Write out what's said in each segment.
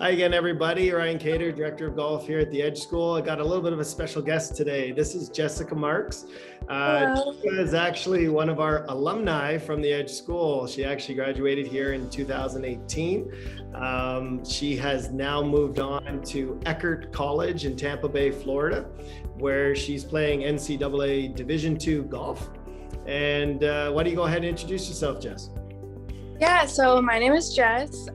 Hi again, everybody. Ryan Cater, Director of Golf here at the Edge School. I got a little bit of a special guest today. This is Jessica Marks. Jessica is actually one of our alumni from the Edge School. She actually graduated here in 2018. She has now moved on to Eckerd College in Tampa Bay, Florida, where she's playing NCAA Division II golf. And why don't you go ahead and introduce yourself, Jess? Yeah, so my name is Jess.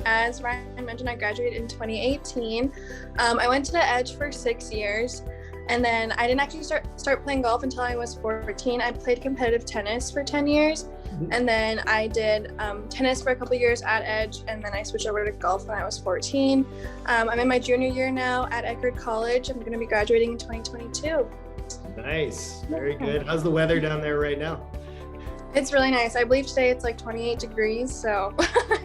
As Ryan mentioned, I graduated in 2018. I went to the Edge for 6 years, and then I didn't actually start playing golf until I was 14. I played competitive tennis for 10 years, and then I did tennis for a couple years at Edge, and then I switched over to golf when I was 14. I'm in my junior year now at Eckerd College. I'm going to be graduating in 2022. Nice, very good. How's the weather down there right now? It's really nice. I believe today it's like 28 degrees, so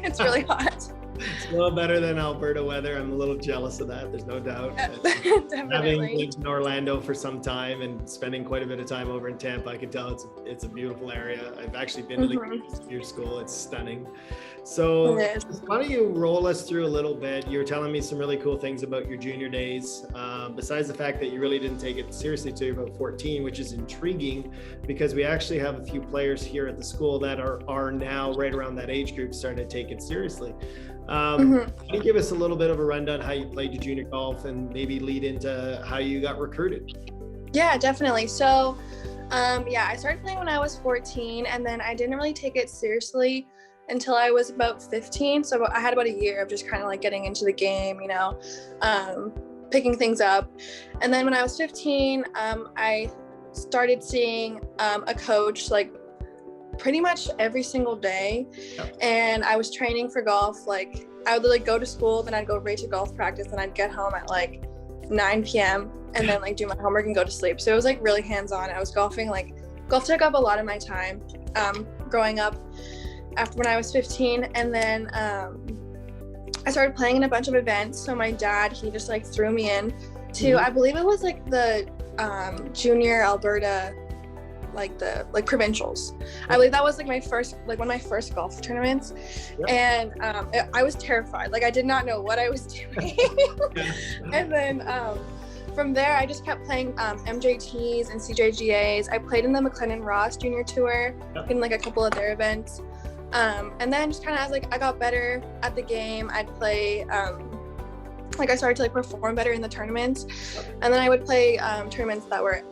it's really hot. It's a little better than Alberta weather. I'm a little jealous of that, there's no doubt. Having lived in Orlando for some time and spending quite a bit of time over in Tampa, I can tell it's a beautiful area. I've actually been to your school. It's stunning. So why don't you roll us through a little bit? You were telling me some really cool things about your junior days, besides the fact that you really didn't take it seriously until you were about 14, which is intriguing because we actually have a few players here at the school that are now right around that age group starting to take it seriously. Can you give us a little bit of a rundown how you played your junior golf and maybe lead into how you got recruited? Yeah, definitely. So I started playing when I was 14, and then I didn't really take it seriously until I was about 15. So I had about a year of just kind of like getting into the game, picking things up. And then when I was 15, I started seeing a coach like pretty much every single day. And I was training for golf. Like I would like go to school, then I'd go right to golf practice, and I'd get home at like 9 p.m. and then like do my homework and go to sleep. So it was like really hands-on. I was golfing, like golf took up a lot of my time growing up after when I was 15. And then I started playing in a bunch of events. So my dad, he just like threw me in to, I believe it was like the junior Alberta, like the provincials. I believe that was like one of my first golf tournaments. And I was terrified. Like I did not know what I was doing. And then from there I just kept playing MJTs and CJGAs. I played in the McLennan Ross Junior Tour in like a couple of their events. And then just kind of as like I got better at the game, I'd play I started to like perform better in the tournaments. And then I would play tournaments that were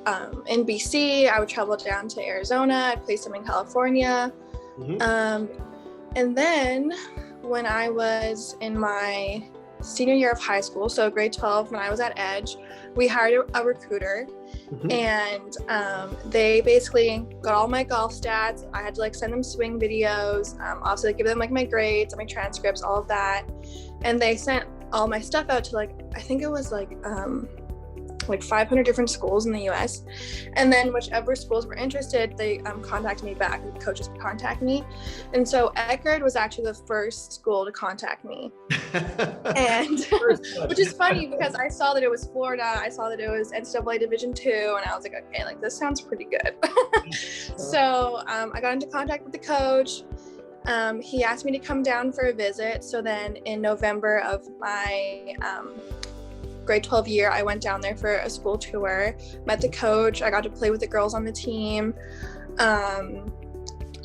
in BC. I would travel down to Arizona. I'd play some in California. And then when I was in my senior year of high school, so grade 12, when I was at Edge, we hired a recruiter. And they basically got all my golf stats. I had to like send them swing videos, also like, give them like my grades, my transcripts, all of that. And they sent all my stuff out to like, I think it was like 500 different schools in the US. And then whichever schools were interested, they contacted me back. The coaches would contact me. And so Eckerd was actually the first school to contact me. And which is funny because I saw that it was Florida. I saw that it was NCAA Division II, and I was like, okay, like this sounds pretty good. So I got into contact with the coach. He asked me to come down for a visit. So then in November of my grade 12 year, I went down there for a school tour, met the coach. I got to play with the girls on the team.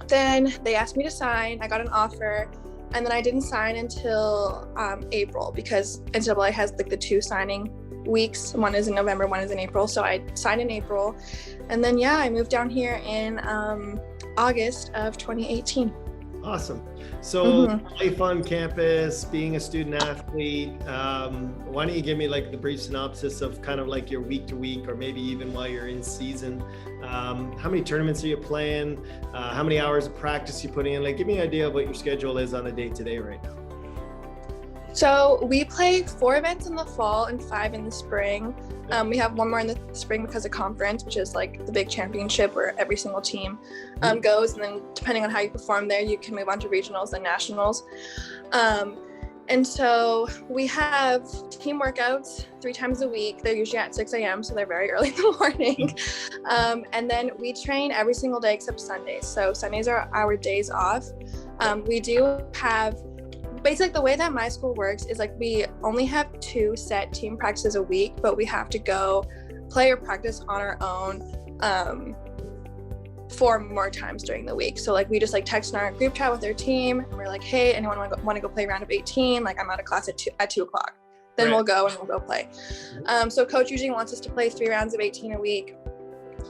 Then they asked me to sign. I got an offer, and then I didn't sign until April because NCAA has like the 2 signing weeks. One is in November, one is in April. So I signed in April, and then I moved down here in August of 2018. Awesome. So life on campus, being a student athlete, why don't you give me like the brief synopsis of kind of like your week to week, or maybe even while you're in season, how many tournaments are you playing? How many hours of practice you putting in? Like, give me an idea of what your schedule is on a day to day right now. So we play 4 events in the fall and 5 in the spring. We have 1 more in the spring because of conference, which is like the big championship where every single team goes. And then depending on how you perform there, you can move on to regionals and nationals. And so we have team workouts 3 times a week. They're usually at 6 a.m., so they're very early in the morning. And then we train every single day except Sundays. So Sundays are our days off. We do have basically the way that my school works is like we only have 2 set team practices a week, but we have to go play or practice on our own 4 more times during the week. So like we just like text in our group chat with our team and we're like, hey, anyone want to go play a round of 18? Like I'm out of class at 2 o'clock. Then we'll go and we'll go play. So coach usually wants us to play 3 rounds of 18 a week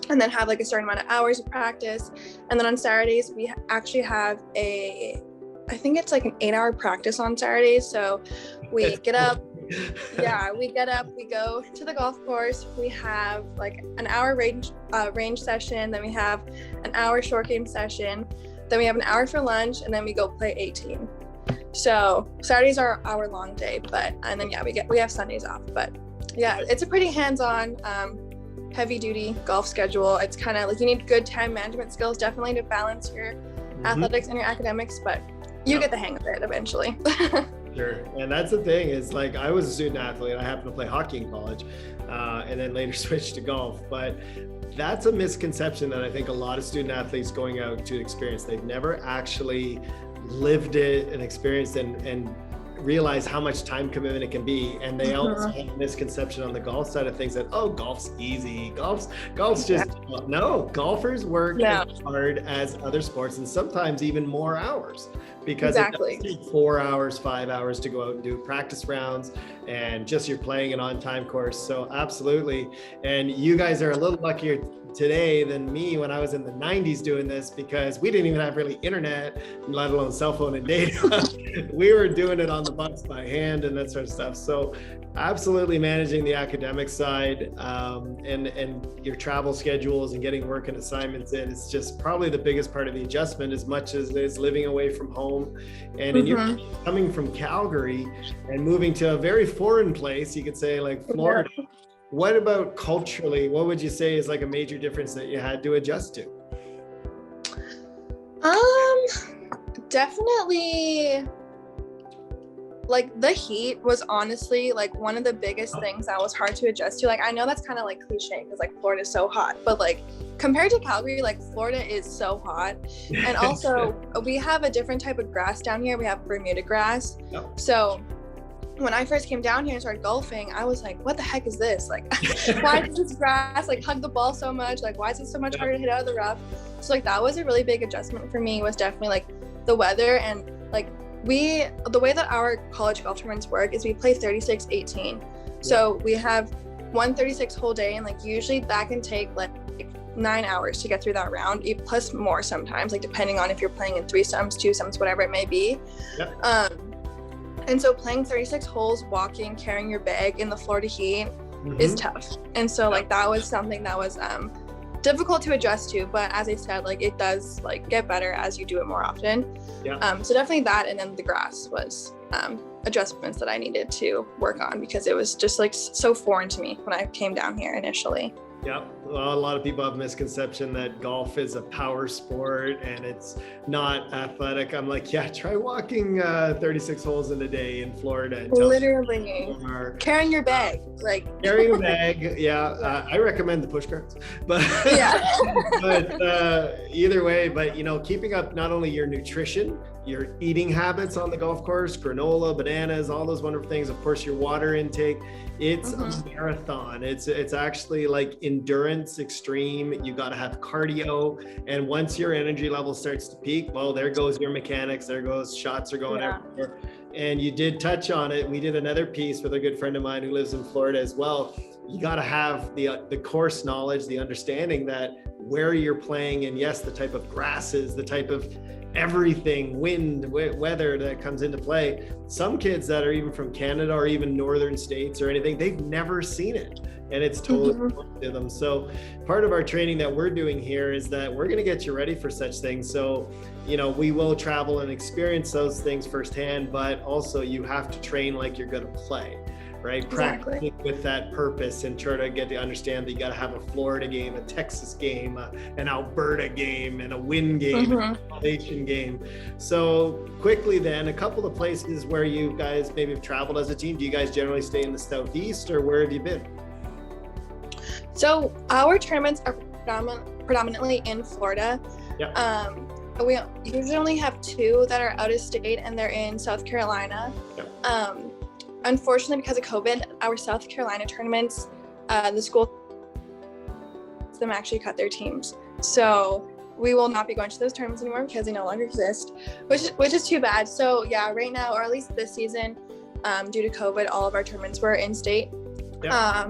and then have like a certain amount of hours of practice. And then on Saturdays, we actually have I think it's like an 8-hour practice on Saturdays. So we get up, we go to the golf course. We have like an hour range session. Then we have an hour short game session. Then we have an hour for lunch, and then we go play 18. So Saturdays are our long day, and then we have Sundays off. But yeah, it's a pretty hands-on, heavy duty golf schedule. It's kind of like you need good time management skills definitely to balance your athletics and your academics, but you get the hang of it eventually. Sure. And that's the thing is like I was a student athlete. I happened to play hockey in college and then later switched to golf. But that's a misconception that I think a lot of student athletes going out to experience. They've never actually lived it and experienced and realize how much time commitment it can be. And they also have a misconception on the golf side of things that, oh, golf's easy. Golf's just, no, golfers work as hard as other sports and sometimes even more hours because it does take 4 hours, 5 hours to go out and do practice rounds and just you're playing an on-time course. So absolutely. And you guys are a little luckier today than me when I was in the 90s doing this because we didn't even have really internet, let alone cell phone and data. We were doing it on the bus by hand and that sort of stuff. So absolutely managing the academic side and your travel schedules and getting work and assignments in, it's just probably the biggest part of the adjustment as much as it is living away from home. And in your coming from Calgary and moving to a very foreign place, you could say like Florida. What about culturally? What would you say is like a major difference that you had to adjust to? Definitely like the heat was honestly like one of the biggest things that was hard to adjust to. Like I know that's kind of like cliche because like Florida is so hot, but like compared to Calgary, like Florida is so hot. And also we have a different type of grass down here. We have Bermuda grass. So when I first came down here and started golfing, I was like, what the heck is this? Like, why does this grass like hug the ball so much? Like, why is it so much harder to hit out of the rough? So like, that was a really big adjustment for me, was definitely like the weather. And like the way that our college golf tournaments work is we play 36-18. So we have 1 36 hole day. And like, usually that can take like 9 hours to get through that round, plus more sometimes, like depending on if you're playing in 3-sums, 2-sums, whatever it may be. And so playing 36 holes, walking, carrying your bag in the Florida heat is tough. And so like that was something that was difficult to adjust to, but as I said, like it does like get better as you do it more often. So definitely that, and then the grass was adjustments that I needed to work on because it was just like so foreign to me when I came down here initially. Yeah, well, a lot of people have a misconception that golf is a power sport and it's not athletic. I'm like, yeah, try walking 36 holes in a day in Florida. Literally, carrying your bag, like carrying a bag. I recommend the push carts, but but either way, but you know, keeping up not only your nutrition, your eating habits on the golf course, granola, bananas, all those wonderful things. Of course, your water intake. It's a marathon. It's actually like endurance extreme. You got to have cardio. And once your energy level starts to peak, well, there goes your mechanics. There goes shots are going everywhere. And you did touch on it. We did another piece with a good friend of mine who lives in Florida as well. You got to have the course knowledge, the understanding that where you're playing, and yes, the type of grasses, the type of everything, wind, weather that comes into play. Some kids that are even from Canada or even northern states or anything, they've never seen it. And it's totally important to them. So part of our training that we're doing here is that we're going to get you ready for such things. So, you know, we will travel and experience those things firsthand, but also you have to train like you're going to play. Right? Practicing with that purpose and try to get to understand that you got to have a Florida game, a Texas game, an Alberta game, and a wind game, and an elevation game. So quickly then, a couple of places where you guys maybe have traveled as a team. Do you guys generally stay in the Southeast or where have you been? So our tournaments are predominantly in Florida. we usually only have 2 that are out of state, and they're in South Carolina. Yep. Unfortunately, because of COVID, our South Carolina tournaments, the school them actually cut their teams. So we will not be going to those tournaments anymore because they no longer exist, which is too bad. So yeah, right now, or at least this season, due to COVID, all of our tournaments were in state. Yeah.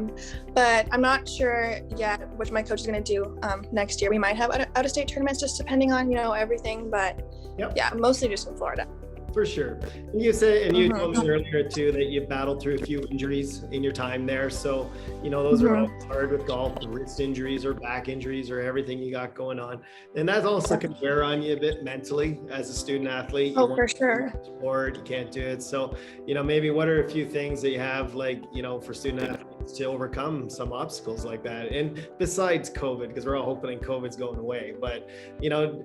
But I'm not sure yet what my coach is going to do next year. We might have out of state tournaments, just depending on everything. But yeah, mostly just in Florida. For sure. You said, and you told me earlier too, that you battled through a few injuries in your time there. So, those are all hard with golf, the wrist injuries or back injuries or everything you got going on. And that also can wear on you a bit mentally as a student athlete. Oh, for sure. Sport, you can't do it. So, maybe what are a few things that you have for student athletes to overcome some obstacles like that? And besides COVID, because we're all hoping COVID's going away, but,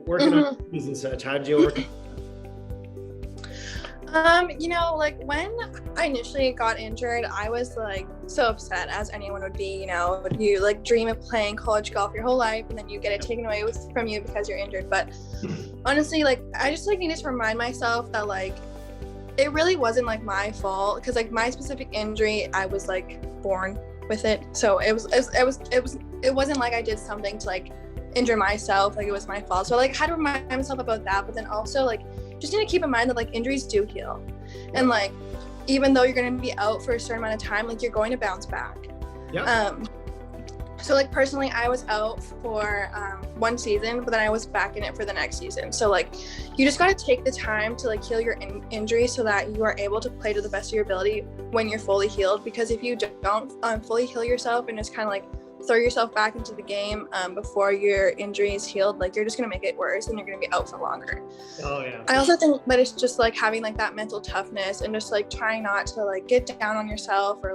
working on these and such, how did you overcome? When I initially got injured, I was so upset, as anyone would be. You dream of playing college golf your whole life, and then you get it taken away from you because you're injured. But honestly, I just needed to remind myself that it really wasn't my fault, because my specific injury, I was born with it. So it wasn't like I did something to injure myself, it was my fault. So I had to remind myself about that, but then also just need to keep in mind that injuries do heal. And even though you're going to be out for a certain amount of time, you're going to bounce back. Yeah. So personally, I was out for 1 season, but then I was back in it for the next season. So you just got to take the time to heal your injury so that you are able to play to the best of your ability when you're fully healed. Because if you don't fully heal yourself and just kind of throw yourself back into the game before your injury is healed, you're just going to make it worse and you're going to be out for longer. Oh yeah. I also think that it's just having that mental toughness and just trying not to get down on yourself or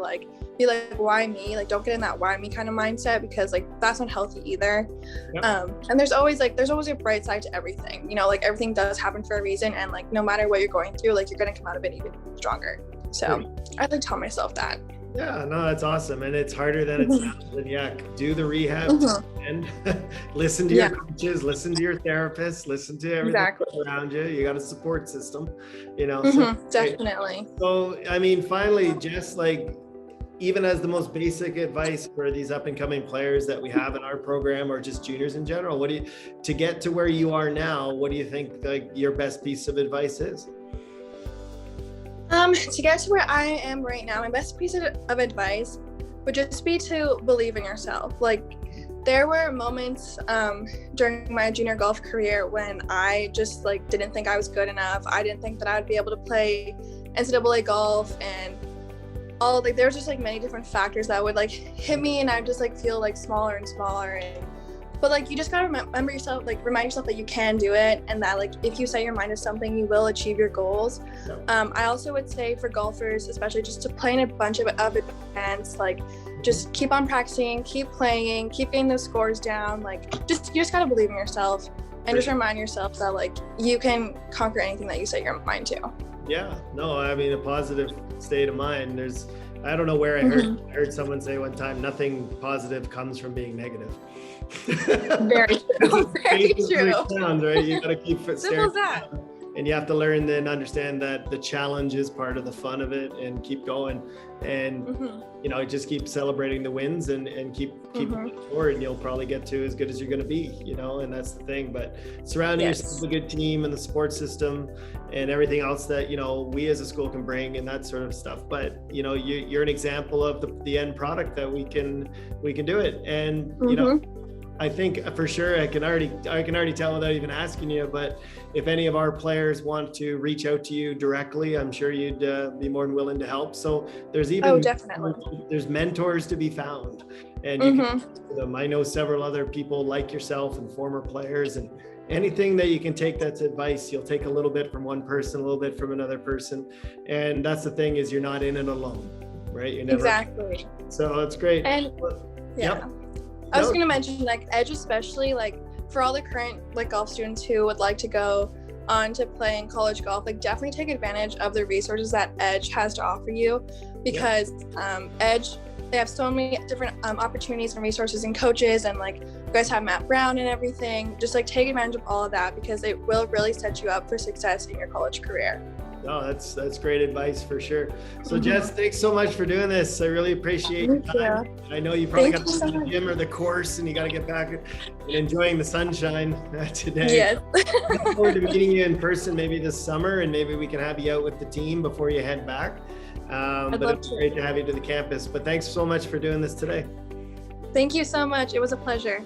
be why me? Don't get in that why me kind of mindset, because that's not healthy either. Yep. And there's always a bright side to everything. Everything does happen for a reason, and no matter what you're going through, you're going to come out of it even stronger. So I tell myself that. Yeah, no, that's awesome. And it's harder than it sounds. And do the rehab and listen to your coaches, listen to your therapist, listen to everything around you. You got a support system, So, definitely. So, finally, Jess, even as the most basic advice for these up and coming players that we have in our program, or just juniors in general, to get to where you are now, what do you think your best piece of advice is? To get to where I am right now, my best piece of advice would just be to believe in yourself. There were moments during my junior golf career when I just didn't think I was good enough. I didn't think that I would be able to play NCAA golf, and all there was just many different factors that would hit me, and I would just feel smaller and smaller. But you just gotta remember yourself, remind yourself that you can do it, and that if you set your mind to something, you will achieve your goals. I also would say for golfers, especially, just to play in a bunch of events, just keep on practicing, keep playing, keep getting those scores down. You just gotta believe in yourself, and just remind yourself that you can conquer anything that you set your mind to. Yeah, no, a positive state of mind. I don't know where I heard someone say one time, nothing positive comes from being negative. Very true. Very true. Sounds, right? You got to keep it simple as that. And you have to learn and understand that the challenge is part of the fun of it, and keep going, and just keep celebrating the wins and keep moving forward, and you'll probably get to as good as you're going to be, and that's the thing. But surrounding yourself with a good team and the support system and everything else that we as a school can bring, and that sort of stuff. But you're an example of the end product that we can do it. And I think for sure I can already tell without even asking you, but if any of our players want to reach out to you directly, I'm sure you'd be more than willing to help. So there's definitely. There's mentors to be found, and you can talk to them. I know several other people like yourself and former players, and anything that you can take that's advice, you'll take a little bit from one person, a little bit from another person. And that's the thing, is you're not in it alone, right? You're never. Exactly. So it's great. And I was going to mention Edge, especially for all the current golf students who would like to go on to playing college golf, definitely take advantage of the resources that Edge has to offer you, because Edge, they have so many different opportunities and resources and coaches, and like you guys have Matt Brown and everything. Just like take advantage of all of that, because it will really set you up for success in your college career. Oh, that's great advice for sure. So Jess, thanks so much for doing this. I really appreciate your time. I know you probably got to go to the gym or the course, and you got to get back and enjoying the sunshine today. Yes. Look forward to meeting you in person maybe this summer, and maybe we can have you out with the team before you head back. But it's great to have you to the campus. But thanks so much for doing this today. Thank you so much. It was a pleasure.